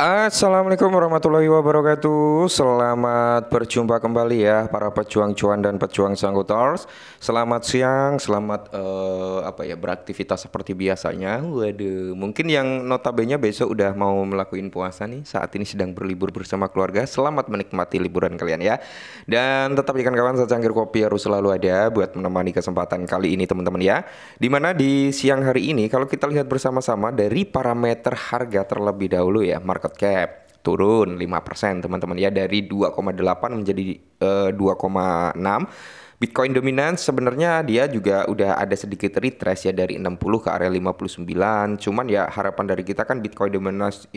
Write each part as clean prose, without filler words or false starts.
Assalamualaikum warahmatullahi wabarakatuh. Selamat berjumpa kembali ya para pejuang cuan dan pejuang sangkutors. Selamat siang, selamat beraktivitas seperti biasanya. Waduh, mungkin yang notabene besok udah mau melakukan puasa nih, saat ini sedang berlibur bersama keluarga. Selamat menikmati liburan kalian ya. Dan tetap ikan kawan, secangkir kopi harus selalu ada buat menemani kesempatan kali ini teman-teman ya. Dimana di siang hari ini kalau kita lihat bersama-sama dari parameter harga terlebih dahulu ya, market cap turun 5% teman-teman ya, dari 2,8 menjadi 2,6. Bitcoin dominance sebenarnya dia juga udah ada sedikit retrace ya, dari 60 ke area 59. Cuman ya harapan dari kita kan Bitcoin dominance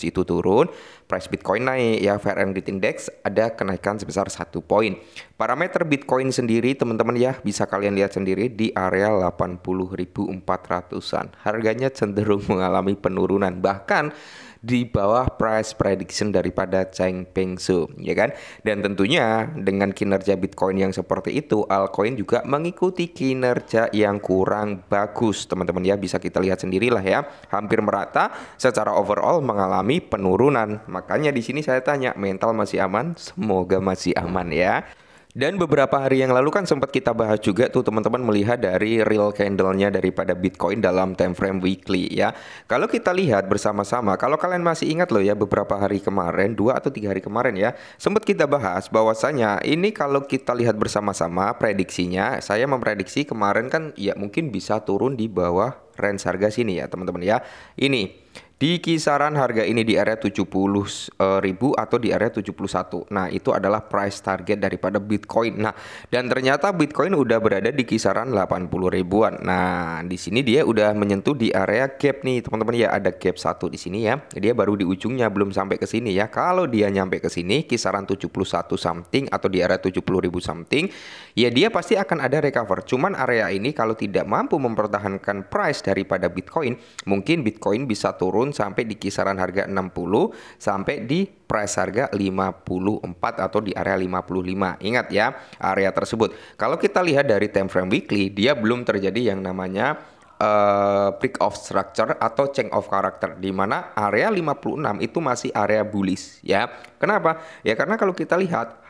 itu turun, price Bitcoin naik ya, Fair and Greed Index ada kenaikan sebesar 1 poin. Parameter Bitcoin sendiri teman-teman ya, bisa kalian lihat sendiri di area 80.400-an. Harganya cenderung mengalami penurunan, bahkan di bawah price prediction daripada Changpeng Zhou, ya kan? Dan tentunya dengan kinerja Bitcoin yang seperti itu, altcoin juga mengikuti kinerja yang kurang bagus, teman-teman ya. Bisa kita lihat sendirilah ya, hampir merata secara overall mengalami penurunan. Makanya di sini saya tanya, mental masih aman? Semoga masih aman ya. Dan beberapa hari yang lalu kan sempat kita bahas juga tuh teman-teman, melihat dari real candle-nya daripada Bitcoin dalam time frame weekly ya. Kalau kita lihat bersama-sama, kalau kalian masih ingat loh ya, beberapa hari kemarin, 2 atau 3 hari kemarin ya, sempat kita bahas bahwasanya ini kalau kita lihat bersama-sama prediksinya, saya memprediksi kemarin kan ya mungkin bisa turun di bawah range harga sini ya teman-teman ya. Ini di kisaran harga ini di area 70.000 atau di area 71. Nah, itu adalah price target daripada Bitcoin. Nah, dan ternyata Bitcoin udah berada di kisaran 80 ribuan. Nah, di sini dia udah menyentuh di area gap nih, teman-teman ya. Ada gap 1 di sini ya. Dia baru di ujungnya, belum sampai ke sini ya. Kalau dia nyampe ke sini kisaran 71 something atau di area 70.000 something, ya dia pasti akan ada recover. Cuman area ini kalau tidak mampu mempertahankan price daripada Bitcoin, mungkin Bitcoin bisa turun sampai di kisaran harga 60 sampai di price harga 54 atau di area 55. Ingat ya, area tersebut. Kalau kita lihat dari time frame weekly, dia belum terjadi yang namanya break of structure atau change of character, di mana area 56 itu masih area bullish ya. Kenapa? Ya karena kalau kita lihat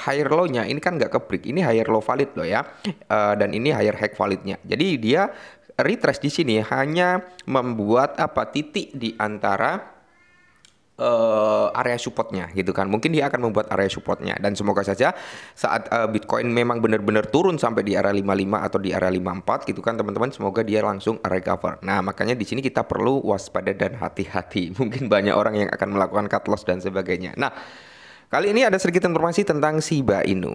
higher low-nya ini kan nggak ke break, ini higher low valid loh ya, dan ini higher high validnya. Jadi dia retrace di sini hanya membuat titik di antara area supportnya gitu kan. Mungkin dia akan membuat area supportnya, dan semoga saja saat Bitcoin memang benar-benar turun sampai di area 55 atau di area 54 gitu kan teman-teman, semoga dia langsung recover. Nah, makanya di sini kita perlu waspada dan hati-hati. Mungkin banyak orang yang akan melakukan cut loss dan sebagainya. Nah, kali ini ada sedikit informasi tentang Shiba Inu.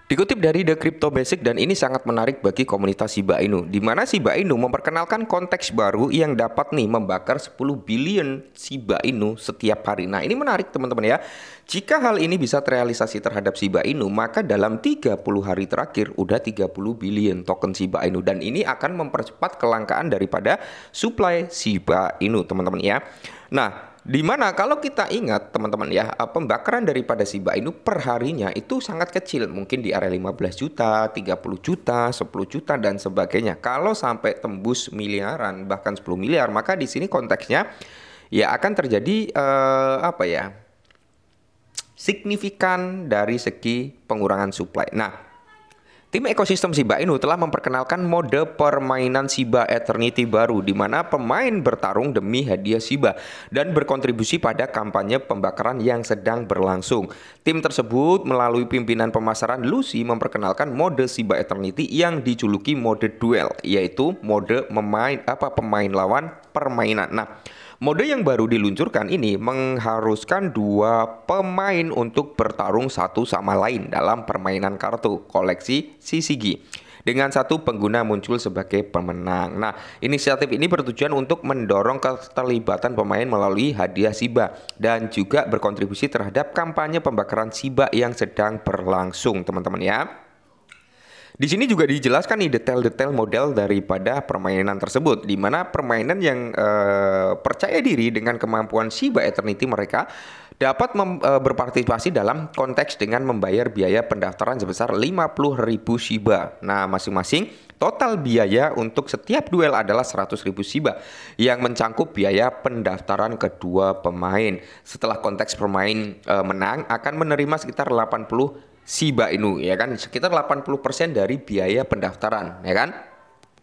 Dikutip dari The Crypto Basic, dan ini sangat menarik bagi komunitas Shiba Inu, di mana Shiba Inu memperkenalkan konteks baru yang dapat nih membakar 10 billion Shiba Inu setiap hari. Nah, ini menarik teman-teman ya. Jika hal ini bisa terrealisasi terhadap Shiba Inu, maka dalam 30 hari terakhir udah 30 billion token Shiba Inu, dan ini akan mempercepat kelangkaan daripada supply Shiba Inu teman-teman ya. Nah, dimana kalau kita ingat teman-teman ya, pembakaran daripada Shiba Inu per harinya itu sangat kecil, mungkin di area 15 juta, 30 juta, 10 juta dan sebagainya. Kalau sampai tembus miliaran, bahkan 10 miliar, maka di sini konteksnya ya akan terjadi signifikan dari segi pengurangan supply. Nah, tim ekosistem Shiba Inu telah memperkenalkan mode permainan Shiba Eternity baru, di mana pemain bertarung demi hadiah Shiba dan berkontribusi pada kampanye pembakaran yang sedang berlangsung. Tim tersebut melalui pimpinan pemasaran Lucy memperkenalkan mode Shiba Eternity yang dijuluki mode duel, yaitu mode pemain lawan permainan. Nah, mode yang baru diluncurkan ini mengharuskan 2 pemain untuk bertarung satu sama lain dalam permainan kartu koleksi CCG, dengan 1 pengguna muncul sebagai pemenang. Nah, inisiatif ini bertujuan untuk mendorong keterlibatan pemain melalui hadiah Shiba dan juga berkontribusi terhadap kampanye pembakaran Shiba yang sedang berlangsung, teman-teman ya. Di sini juga dijelaskan nih detail-detail model daripada permainan tersebut, di mana permainan yang percaya diri dengan kemampuan Shiba Eternity mereka dapat berpartisipasi dalam konteks dengan membayar biaya pendaftaran sebesar 50.000 Shiba. Nah, masing-masing total biaya untuk setiap duel adalah 100.000 Shiba yang mencangkup biaya pendaftaran kedua pemain. Setelah konteks pemain menang akan menerima sekitar 80 Shiba Inu, ya kan, sekitar 80% dari biaya pendaftaran, ya kan,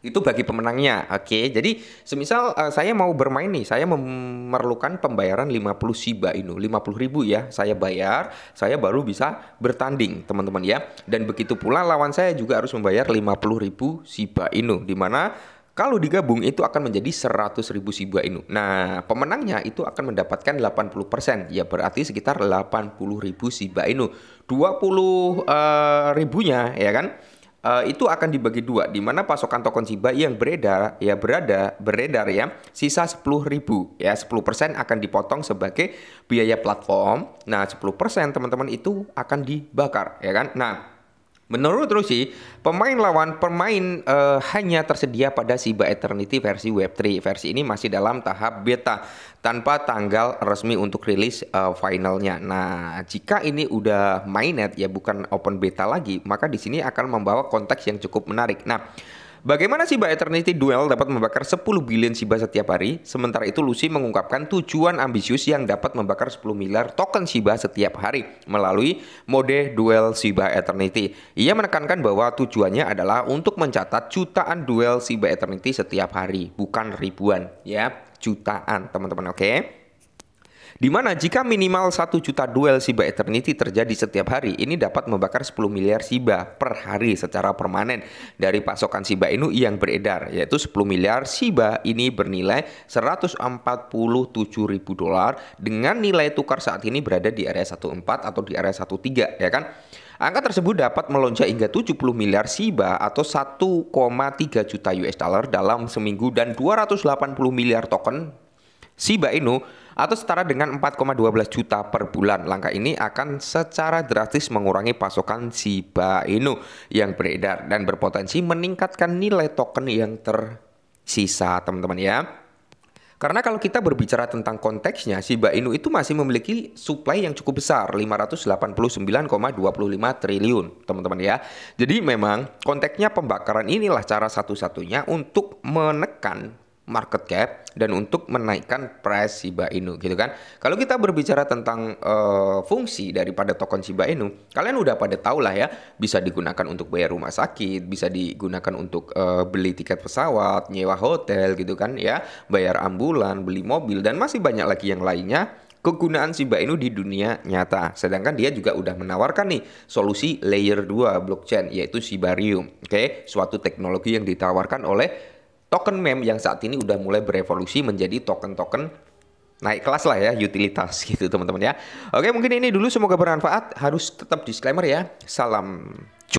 itu bagi pemenangnya. Oke, jadi semisal saya mau bermain nih, saya memerlukan pembayaran 50 Shiba Inu, 50.000 ya, saya bayar, saya baru bisa bertanding teman-teman ya. Dan begitu pula lawan saya juga harus membayar 50.000 Shiba Inu, dimana kalau digabung itu akan menjadi 100.000 Shiba Inu. Nah, pemenangnya itu akan mendapatkan 80%. Ya berarti sekitar 80.000 Shiba Inu. 20 ribunya ya kan, itu akan dibagi dua, di mana pasokan token Shiba yang beredar ya, sisa 10.000 ya, 10% akan dipotong sebagai biaya platform. Nah, 10% teman-teman itu akan dibakar ya kan. Nah, menurut Rusi, pemain lawan pemain hanya tersedia pada Shiba Eternity versi Web3. Versi ini masih dalam tahap beta tanpa tanggal resmi untuk rilis finalnya. Nah, jika ini udah mainnet ya, bukan open beta lagi, maka di sini akan membawa konteks yang cukup menarik. Nah, bagaimana Shiba Eternity Duel dapat membakar 10 billion Shiba setiap hari? Sementara itu Lucy mengungkapkan tujuan ambisius yang dapat membakar 10 miliar token Shiba setiap hari melalui mode Duel Shiba Eternity. Ia menekankan bahwa tujuannya adalah untuk mencatat jutaan duel Shiba Eternity setiap hari, bukan ribuan ya, jutaan teman-teman, oke? Dimana jika minimal 1 juta duel Shiba Eternity terjadi setiap hari, ini dapat membakar 10 miliar Shiba per hari secara permanen dari pasokan Shiba Inu yang beredar, yaitu 10 miliar Shiba ini bernilai 147.000 dolar dengan nilai tukar saat ini berada di area 14 atau di area 13 ya kan. Angka tersebut dapat melonjak hingga 70 miliar Shiba atau 1,3 juta US dollar dalam seminggu dan 280 miliar token Shiba Inu atau setara dengan 4,12 juta per bulan. Langkah ini akan secara drastis mengurangi pasokan Shiba Inu yang beredar dan berpotensi meningkatkan nilai token yang tersisa, teman-teman ya. Karena kalau kita berbicara tentang konteksnya, Shiba Inu itu masih memiliki supply yang cukup besar, 589,25 triliun, teman-teman ya. Jadi memang konteksnya pembakaran inilah cara satu-satunya untuk menekan market cap dan untuk menaikkan price Shiba Inu gitu kan. Kalau kita berbicara tentang fungsi daripada token Shiba Inu, kalian udah pada tahu lah ya, bisa digunakan untuk bayar rumah sakit, bisa digunakan untuk beli tiket pesawat, nyewa hotel gitu kan ya, bayar ambulan, beli mobil, dan masih banyak lagi yang lainnya kegunaan Shiba Inu di dunia nyata. Sedangkan dia juga udah menawarkan nih solusi layer 2 blockchain, yaitu Shibarium. Oke, suatu teknologi yang ditawarkan oleh token meme yang saat ini udah mulai berevolusi menjadi token-token naik kelas lah ya, utilitas gitu teman-teman ya. Oke, mungkin ini dulu, semoga bermanfaat. Harus tetap disclaimer ya. Salam